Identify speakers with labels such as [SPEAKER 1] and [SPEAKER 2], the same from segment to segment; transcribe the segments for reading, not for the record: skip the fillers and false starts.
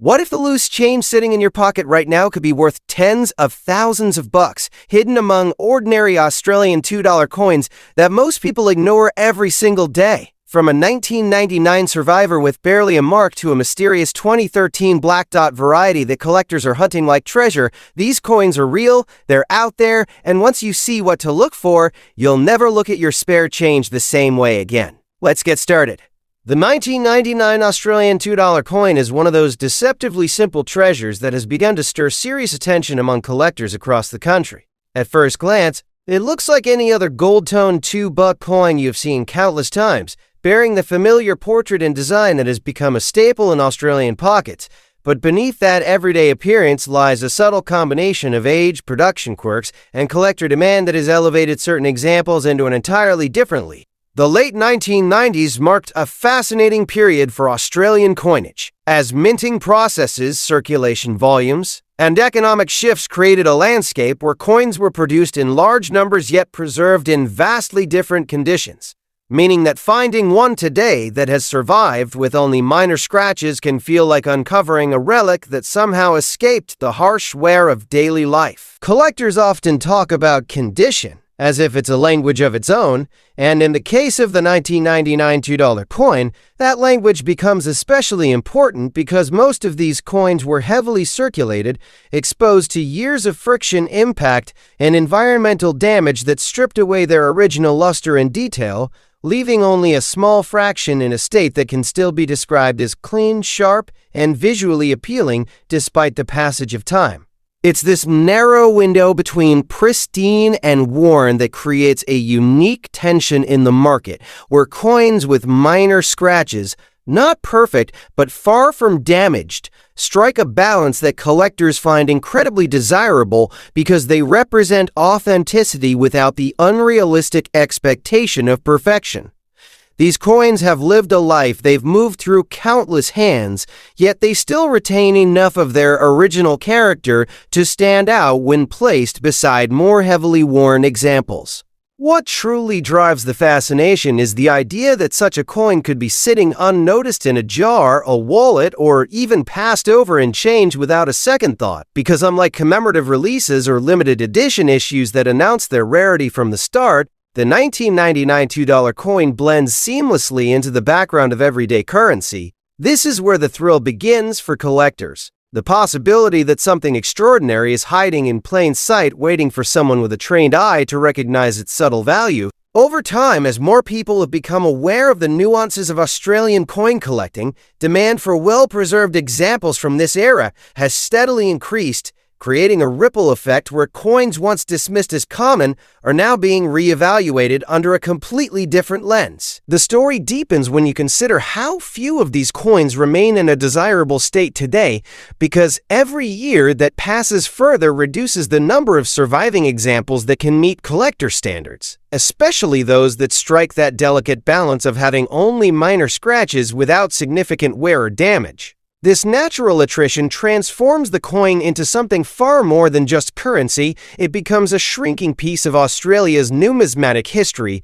[SPEAKER 1] What if the loose change sitting in your pocket right now could be worth tens of thousands of bucks, hidden among ordinary Australian $2 coins that most people ignore every single day? From a 1999 survivor with barely a mark to a mysterious 2013 black dot variety that collectors are hunting like treasure, these coins are real, they're out there, and once you see what to look for, you'll never look at your spare change the same way again. Let's get started. The 1999 Australian $2 coin is one of those deceptively simple treasures that has begun to stir serious attention among collectors across the country. At first glance, it looks like any other gold-toned $2 coin you've seen countless times, bearing the familiar portrait and design that has become a staple in Australian pockets. But beneath that everyday appearance lies a subtle combination of age, production quirks, and collector demand that has elevated certain examples into an entirely different league. The late 1990s marked a fascinating period for Australian coinage, as minting processes, circulation volumes, and economic shifts created a landscape where coins were produced in large numbers yet preserved in vastly different conditions, meaning that finding one today that has survived with only minor scratches can feel like uncovering a relic that somehow escaped the harsh wear of daily life. Collectors often talk about condition, as if it's a language of its own, and in the case of the 1999 $2 coin, that language becomes especially important because most of these coins were heavily circulated, exposed to years of friction, impact, and environmental damage that stripped away their original luster and detail, leaving only a small fraction in a state that can still be described as clean, sharp, and visually appealing despite the passage of time. It's this narrow window between pristine and worn that creates a unique tension in the market, where coins with minor scratches, not perfect but far from damaged, strike a balance that collectors find incredibly desirable because they represent authenticity without the unrealistic expectation of perfection. These coins have lived a life, they've moved through countless hands, yet they still retain enough of their original character to stand out when placed beside more heavily worn examples. What truly drives the fascination is the idea that such a coin could be sitting unnoticed in a jar, a wallet, or even passed over in change without a second thought, because unlike commemorative releases or limited edition issues that announce their rarity from the start, the 1999 $2 coin blends seamlessly into the background of everyday currency. This is where the thrill begins for collectors. The possibility that something extraordinary is hiding in plain sight, waiting for someone with a trained eye to recognize its subtle value. Over time, as more people have become aware of the nuances of Australian coin collecting, demand for well-preserved examples from this era has steadily increased, creating a ripple effect where coins once dismissed as common are now being reevaluated under a completely different lens. The story deepens when you consider how few of these coins remain in a desirable state today, because every year that passes further reduces the number of surviving examples that can meet collector standards, especially those that strike that delicate balance of having only minor scratches without significant wear or damage. This natural attrition transforms the coin into something far more than just currency. It becomes a shrinking piece of Australia's numismatic history.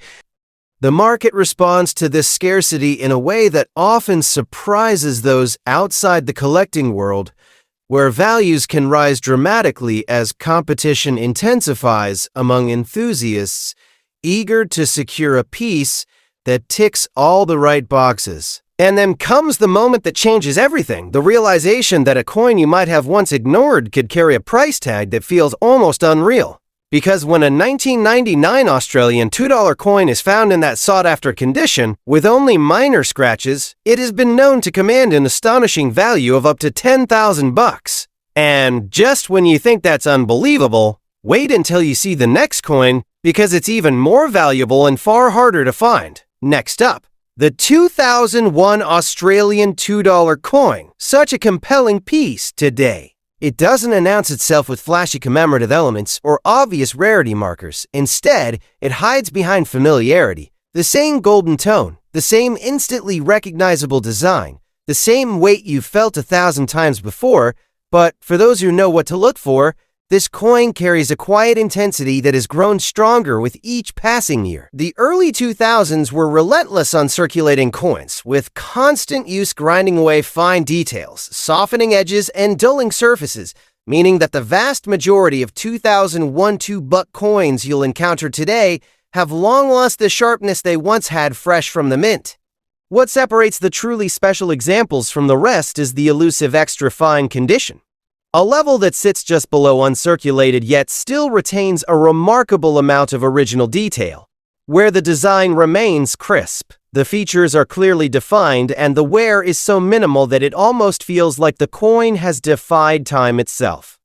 [SPEAKER 1] The market responds to this scarcity in a way that often surprises those outside the collecting world, where values can rise dramatically as competition intensifies among enthusiasts eager to secure a piece that ticks all the right boxes. And then comes the moment that changes everything, the realization that a coin you might have once ignored could carry a price tag that feels almost unreal. Because when a 1999 Australian $2 coin is found in that sought-after condition, with only minor scratches, it has been known to command an astonishing value of up to $10,000. And just when you think that's unbelievable, wait until you see the next coin, because it's even more valuable and far harder to find. Next up, the 2001 Australian $2 coin. Such a compelling piece today. It doesn't announce itself with flashy commemorative elements or obvious rarity markers. Instead, it hides behind familiarity. The same golden tone, the same instantly recognizable design, the same weight you've felt 1,000 times before, but for those who know what to look for, This coin carries a quiet intensity that has grown stronger with each passing year. The early 2000s were relentless on circulating coins, with constant use grinding away fine details, softening edges, and dulling surfaces, meaning that the vast majority of 2001 2-buck coins you'll encounter today have long lost the sharpness they once had fresh from the mint. What separates the truly special examples from the rest is the elusive extra fine condition. A level that sits just below uncirculated yet still retains a remarkable amount of original detail. Where the design remains crisp, the features are clearly defined, and the wear is so minimal that it almost feels like the coin has defied time itself.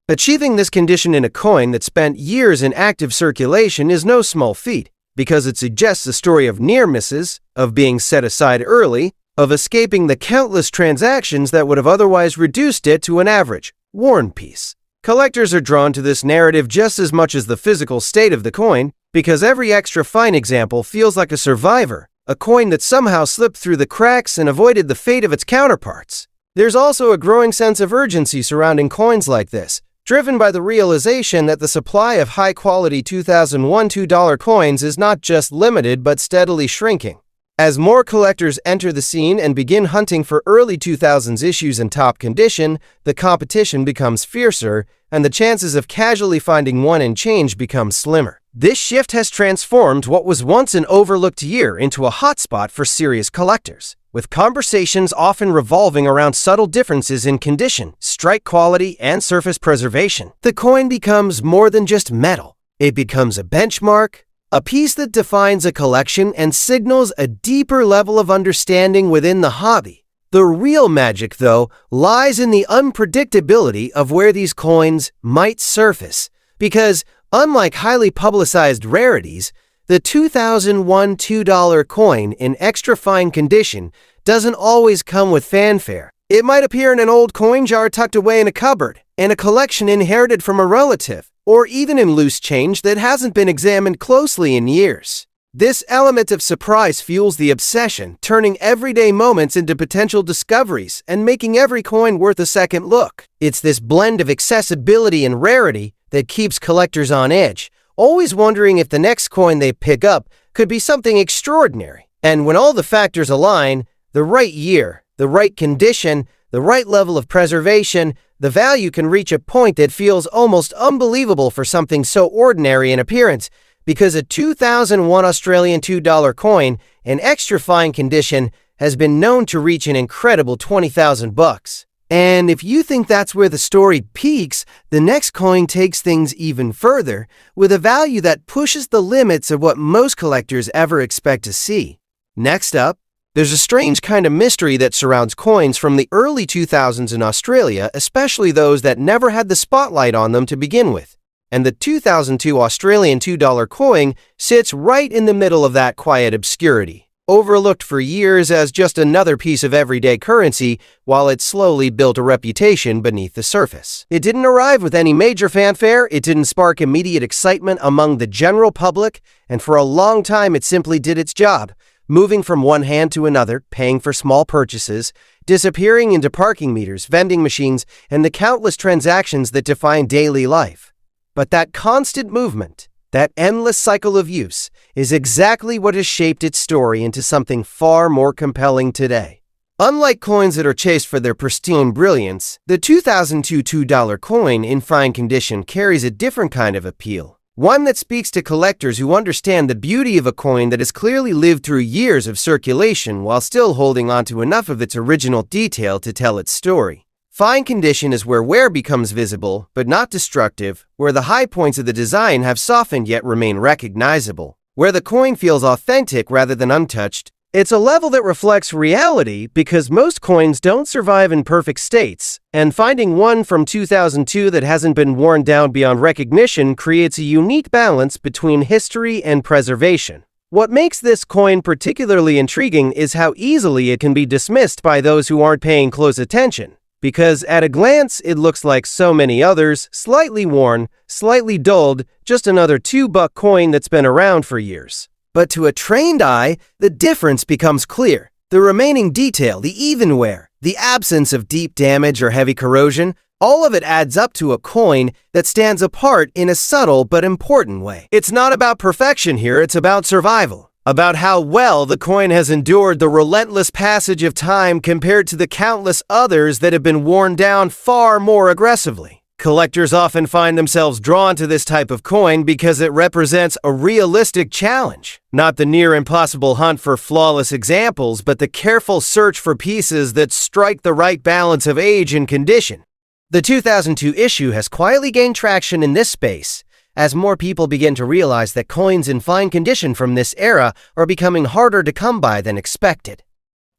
[SPEAKER 1] Achieving this condition in a coin that spent years in active circulation is no small feat, because it suggests a story of near misses, of being set aside early, of escaping the countless transactions that would have otherwise reduced it to an average, worn piece. Collectors are drawn to this narrative just as much as the physical state of the coin, because every extra fine example feels like a survivor, a coin that somehow slipped through the cracks and avoided the fate of its counterparts. There's also a growing sense of urgency surrounding coins like this, driven by the realization that the supply of high-quality 2001 $2 coins is not just limited but steadily shrinking. As more collectors enter the scene and begin hunting for early 2000s issues in top condition, the competition becomes fiercer, and the chances of casually finding one in change become slimmer. This shift has transformed what was once an overlooked year into a hotspot for serious collectors, with conversations often revolving around subtle differences in condition, strike quality, and surface preservation. The coin becomes more than just metal. It becomes a benchmark, a piece that defines a collection and signals a deeper level of understanding within the hobby. The real magic, though, lies in the unpredictability of where these coins might surface, because, unlike highly publicized rarities, the 2001 $2 coin in extra fine condition doesn't always come with fanfare. It might appear in an old coin jar tucked away in a cupboard, in a collection inherited from a relative, or even in loose change that hasn't been examined closely in years. This element of surprise fuels the obsession, turning everyday moments into potential discoveries and making every coin worth a second look. It's this blend of accessibility and rarity that keeps collectors on edge, always wondering if the next coin they pick up could be something extraordinary. And when all the factors align, the right year, the right condition, the right level of preservation, the value can reach a point that feels almost unbelievable for something so ordinary in appearance, because a 2001 Australian $2 coin in extra fine condition has been known to reach an incredible $20,000. And if you think that's where the story peaks, the next coin takes things even further, with a value that pushes the limits of what most collectors ever expect to see. Next up, there's a strange kind of mystery that surrounds coins from the early 2000s in Australia, especially those that never had the spotlight on them to begin with. And the 2002 Australian $2 coin sits right in the middle of that quiet obscurity, overlooked for years as just another piece of everyday currency while it slowly built a reputation beneath the surface. It didn't arrive with any major fanfare, it didn't spark immediate excitement among the general public, and for a long time it simply did its job, moving from one hand to another, paying for small purchases, disappearing into parking meters, vending machines, and the countless transactions that define daily life. But that constant movement, that endless cycle of use, is exactly what has shaped its story into something far more compelling today. Unlike coins that are chased for their pristine brilliance, the 2002 $2 coin in fine condition carries a different kind of appeal. One that speaks to collectors who understand the beauty of a coin that has clearly lived through years of circulation while still holding on to enough of its original detail to tell its story. Fine condition is where wear becomes visible, but not destructive, where the high points of the design have softened yet remain recognizable, where the coin feels authentic rather than untouched. It's a level that reflects reality because most coins don't survive in perfect states, and finding one from 2002 that hasn't been worn down beyond recognition creates a unique balance between history and preservation. What makes this coin particularly intriguing is how easily it can be dismissed by those who aren't paying close attention, because at a glance it looks like so many others, slightly worn, slightly dulled, just another $2 coin that's been around for years. But to a trained eye, the difference becomes clear. The remaining detail, the even wear, the absence of deep damage or heavy corrosion, All of it adds up to a coin that stands apart in a subtle but important way. It's not about perfection here, it's about survival. About how well the coin has endured the relentless passage of time compared to the countless others that have been worn down far more aggressively. Collectors often find themselves drawn to this type of coin because it represents a realistic challenge. Not the near impossible hunt for flawless examples, but the careful search for pieces that strike the right balance of age and condition. The 2002 issue has quietly gained traction in this space, as more people begin to realize that coins in fine condition from this era are becoming harder to come by than expected.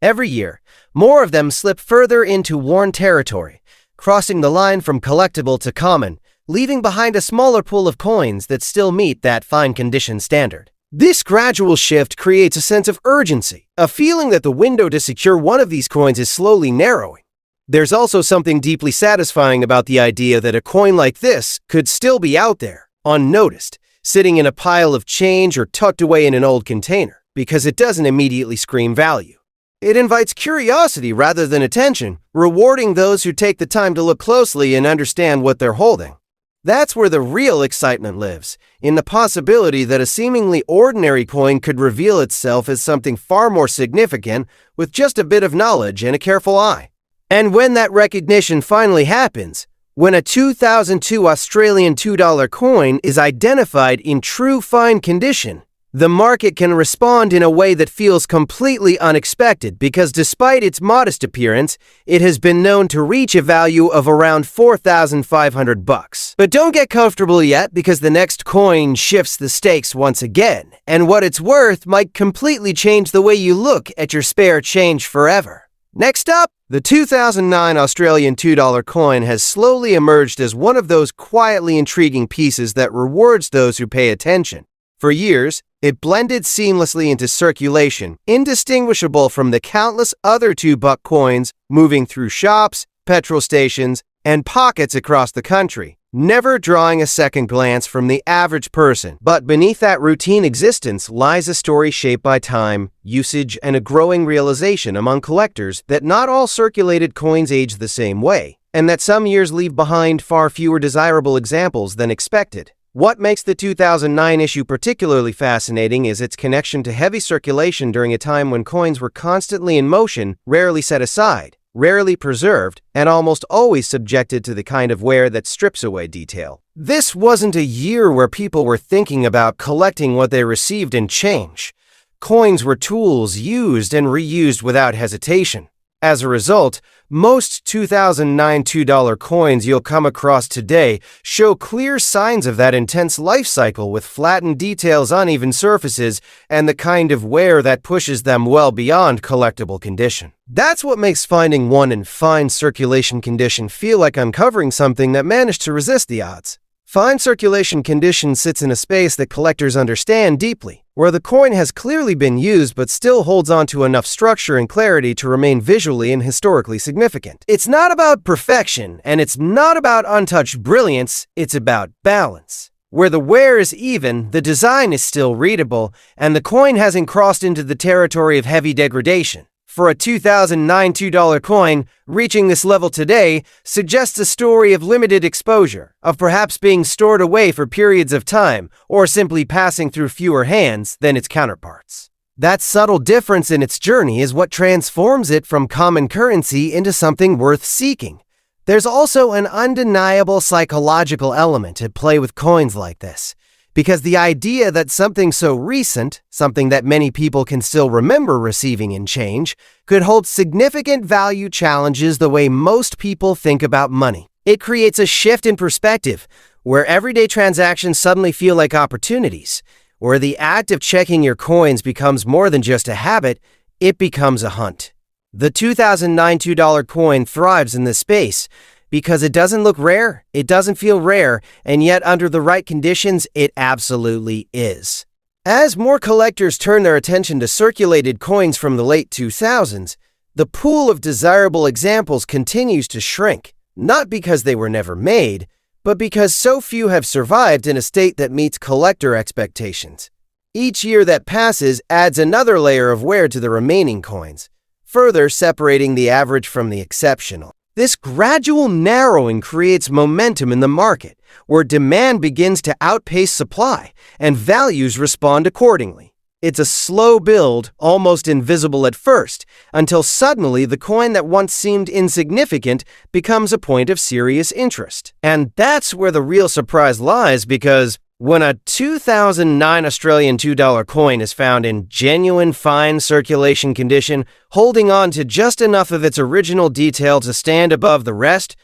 [SPEAKER 1] Every year, more of them slip further into worn territory, crossing the line from collectible to common, leaving behind a smaller pool of coins that still meet that fine condition standard. This gradual shift creates a sense of urgency, a feeling that the window to secure one of these coins is slowly narrowing. There's also something deeply satisfying about the idea that a coin like this could still be out there, unnoticed, sitting in a pile of change or tucked away in an old container, because it doesn't immediately scream value. It invites curiosity rather than attention, rewarding those who take the time to look closely and understand what they're holding. That's where the real excitement lives, in the possibility that a seemingly ordinary coin could reveal itself as something far more significant with just a bit of knowledge and a careful eye. And when that recognition finally happens, when a 2002 Australian $2 coin is identified in true fine condition, the market can respond in a way that feels completely unexpected because despite its modest appearance, it has been known to reach a value of around $4,500. But don't get comfortable yet because the next coin shifts the stakes once again, and what it's worth might completely change the way you look at your spare change forever. Next up, the 2009 Australian $2 coin has slowly emerged as one of those quietly intriguing pieces that rewards those who pay attention. For years, it blended seamlessly into circulation, indistinguishable from the countless other $2 coins moving through shops, petrol stations, and pockets across the country, never drawing a second glance from the average person. But beneath that routine existence lies a story shaped by time, usage, and a growing realization among collectors that not all circulated coins age the same way, and that some years leave behind far fewer desirable examples than expected. What makes the 2009 issue particularly fascinating is its connection to heavy circulation during a time when coins were constantly in motion, rarely set aside, rarely preserved, and almost always subjected to the kind of wear that strips away detail. This wasn't a year where people were thinking about collecting what they received in change. Coins were tools used and reused without hesitation. As a result, most 2009 $2 coins you'll come across today show clear signs of that intense life cycle with flattened details, uneven surfaces, and the kind of wear that pushes them well beyond collectible condition. That's what makes finding one in fine circulation condition feel like uncovering something that managed to resist the odds. Fine circulation condition sits in a space that collectors understand deeply, where the coin has clearly been used but still holds on to enough structure and clarity to remain visually and historically significant. It's not about perfection, and it's not about untouched brilliance, it's about balance. Where the wear is even, the design is still readable, and the coin hasn't crossed into the territory of heavy degradation. For a 2009 $2 coin, reaching this level today suggests a story of limited exposure, of perhaps being stored away for periods of time, or simply passing through fewer hands than its counterparts. That subtle difference in its journey is what transforms it from common currency into something worth seeking. There's also an undeniable psychological element at play with coins like this, because the idea that something so recent, something that many people can still remember receiving in change, could hold significant value challenges the way most people think about money. It creates a shift in perspective, where everyday transactions suddenly feel like opportunities, where the act of checking your coins becomes more than just a habit, it becomes a hunt. The 2009 $2 coin thrives in this space, because it doesn't look rare, it doesn't feel rare, and yet under the right conditions, it absolutely is. As more collectors turn their attention to circulated coins from the late 2000s, the pool of desirable examples continues to shrink, not because they were never made, but because so few have survived in a state that meets collector expectations. Each year that passes adds another layer of wear to the remaining coins, further separating the average from the exceptional. This gradual narrowing creates momentum in the market, where demand begins to outpace supply, and values respond accordingly. It's a slow build, almost invisible at first, until suddenly the coin that once seemed insignificant becomes a point of serious interest. And that's where the real surprise lies, because when a 2009 Australian $2 coin is found in genuine fine circulation condition, holding on to just enough of its original detail to stand above the rest,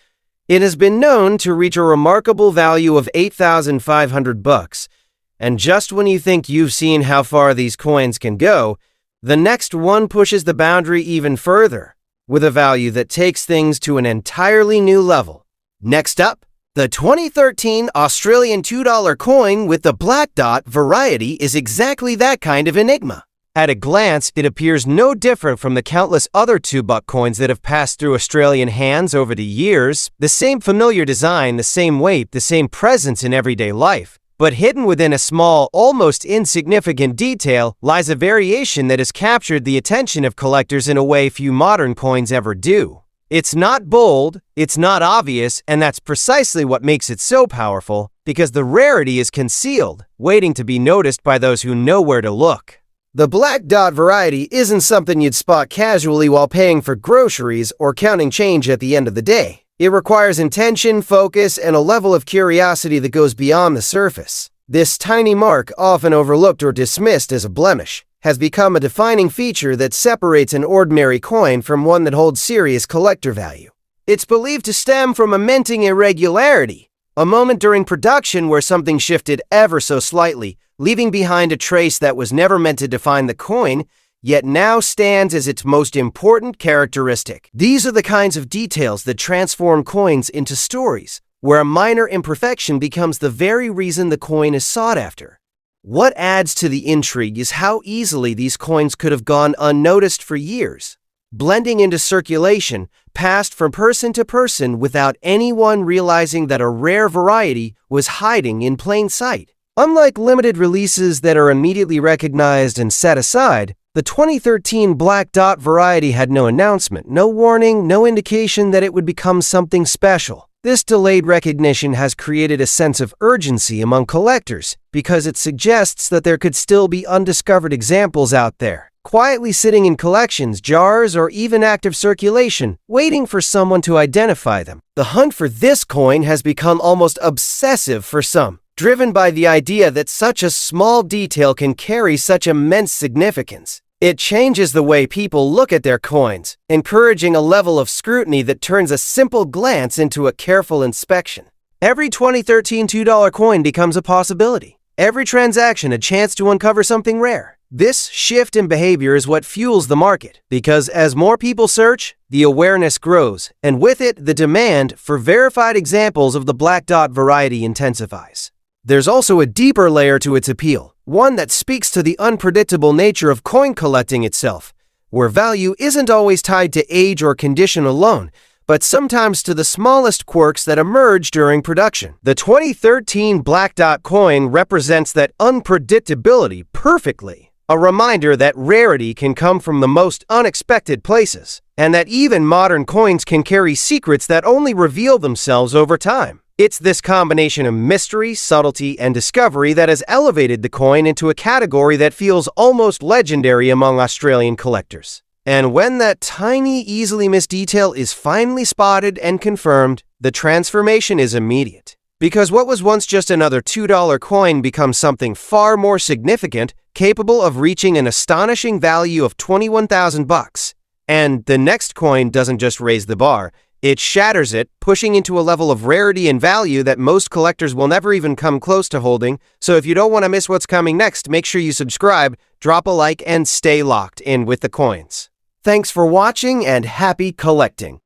[SPEAKER 1] it has been known to reach a remarkable value of $8,500. And just when you think you've seen how far these coins can go, the next one pushes the boundary even further, with a value that takes things to an entirely new level. Next up, the 2013 Australian $2 coin with the black dot variety is exactly that kind of enigma. At a glance, it appears no different from the countless other $2 coins that have passed through Australian hands over the years. The same familiar design, the same weight, the same presence in everyday life. But hidden within a small, almost insignificant detail lies a variation that has captured the attention of collectors in a way few modern coins ever do. It's not bold, it's not obvious, and that's precisely what makes it so powerful, because the rarity is concealed, waiting to be noticed by those who know where to look. The black dot variety isn't something you'd spot casually while paying for groceries or counting change at the end of the day. It requires intention, focus, and a level of curiosity that goes beyond the surface. This tiny mark, often overlooked or dismissed as a blemish, has become a defining feature that separates an ordinary coin from one that holds serious collector value. It's believed to stem from a minting irregularity, a moment during production where something shifted ever so slightly, leaving behind a trace that was never meant to define the coin, yet now stands as its most important characteristic. These are the kinds of details that transform coins into stories, where a minor imperfection becomes the very reason the coin is sought after. What adds to the intrigue is how easily these coins could have gone unnoticed for years, blending into circulation, passed from person to person without anyone realizing that a rare variety was hiding in plain sight. Unlike limited releases that are immediately recognized and set aside, the 2013 black dot variety had no announcement, no warning, no indication that it would become something special. This delayed recognition has created a sense of urgency among collectors because it suggests that there could still be undiscovered examples out there, quietly sitting in collections, jars, or even active circulation, waiting for someone to identify them. The hunt for this coin has become almost obsessive for some, driven by the idea that such a small detail can carry such immense significance. It changes the way people look at their coins, encouraging a level of scrutiny that turns a simple glance into a careful inspection. Every 2013 $2 coin becomes a possibility. Every transaction a chance to uncover something rare. This shift in behavior is what fuels the market, because as more people search, the awareness grows, and with it, the demand for verified examples of the black dot variety intensifies. There's also a deeper layer to its appeal, one that speaks to the unpredictable nature of coin collecting itself, where value isn't always tied to age or condition alone, but sometimes to the smallest quirks that emerge during production. The 2013 black dot coin represents that unpredictability perfectly, a reminder that rarity can come from the most unexpected places, and that even modern coins can carry secrets that only reveal themselves over time. It's this combination of mystery, subtlety, and discovery that has elevated the coin into a category that feels almost legendary among Australian collectors. And when that tiny, easily missed detail is finally spotted and confirmed, the transformation is immediate. Because what was once just another $2 coin becomes something far more significant, capable of reaching an astonishing value of $21,000. And the next coin doesn't just raise the bar, it shatters it, pushing into a level of rarity and value that most collectors will never even come close to holding. So if you don't want to miss what's coming next, make sure you subscribe, drop a like, and stay locked in with the coins. Thanks for watching and happy collecting!